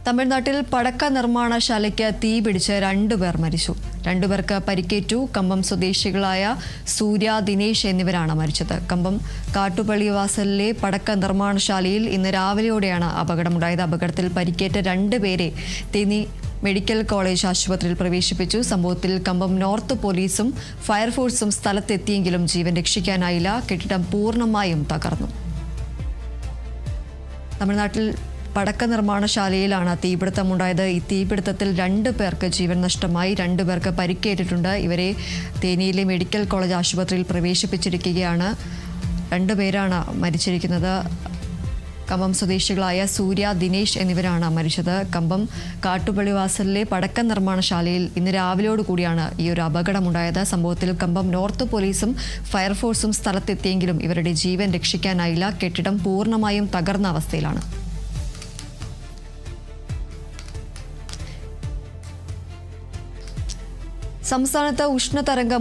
തമിഴ്നാട്ടിൽ പടക്ക നിർമ്മാണശാലയ്ക്ക് തീപിടിച്ച് 2 പേർ മരിച്ചു. 2 പേർക്ക് പരിക്കേറ്റു. കമ്പം സ്വദേശികളായ സൂര്യ, ദിനേശ് എന്നിവരാണ് മരിച്ചത്. കമ്പം കാട്ടുപള്ളിവാസലിലെ പടക്ക നിർമ്മാണശാലയിൽ ഇന്ന് രാവിലെയോടെയാണ് അപകടമുണ്ടായത്. അപകടത്തിൽ പരിക്കേറ്റ 2 പേരെ തേനി മെഡിക്കൽ കോളേജ് ആശുപത്രിയിൽ പ്രവേശിപ്പിച്ചു. സംഭവത്തിൽ കമ്പം നോർത്ത് പോലീസും ഫയർഫോഴ്സും സ്ഥലത്തെത്തിയെങ്കിലും ജീവൻ രക്ഷിക്കാനായില്ല. കെട്ടിടം പൂർണ്ണമായും തകർന്നു. തമിഴ്നാട്ടിൽ പടക്ക നിർമ്മാണശാലയിലാണ് തീപിടുത്തമുണ്ടായത്. ഈ തീപിടുത്തത്തിൽ 2 പേർക്ക് ജീവൻ നഷ്ടമായി, 2 പേർക്ക് പരിക്കേറ്റിട്ടുണ്ട്. ഇവരെ തേനിയിലെ മെഡിക്കൽ കോളേജ് ആശുപത്രിയിൽ പ്രവേശിപ്പിച്ചിരിക്കുകയാണ്. 2 പേരാണ് മരിച്ചിരിക്കുന്നത്. കമ്പം സ്വദേശികളായ സൂര്യ, ദിനേശ് എന്നിവരാണ് മരിച്ചത്. കമ്പം കാട്ടുപള്ളിവാസലിലെ പടക്ക നിർമ്മാണശാലയിൽ ഇന്ന് രാവിലെയോടുകൂടിയാണ് ഈ ഒരു അപകടമുണ്ടായത്. സംഭവത്തിൽ കമ്പം നോർത്ത് പോലീസും ഫയർഫോഴ്സും സ്ഥലത്തെത്തിയെങ്കിലും ഇവരുടെ ജീവൻ രക്ഷിക്കാനായില്ല. കെട്ടിടം പൂർണ്ണമായും തകർന്ന അവസ്ഥയിലാണ്. സംസ്ഥാനത്ത് ഉഷ്ണതരംഗം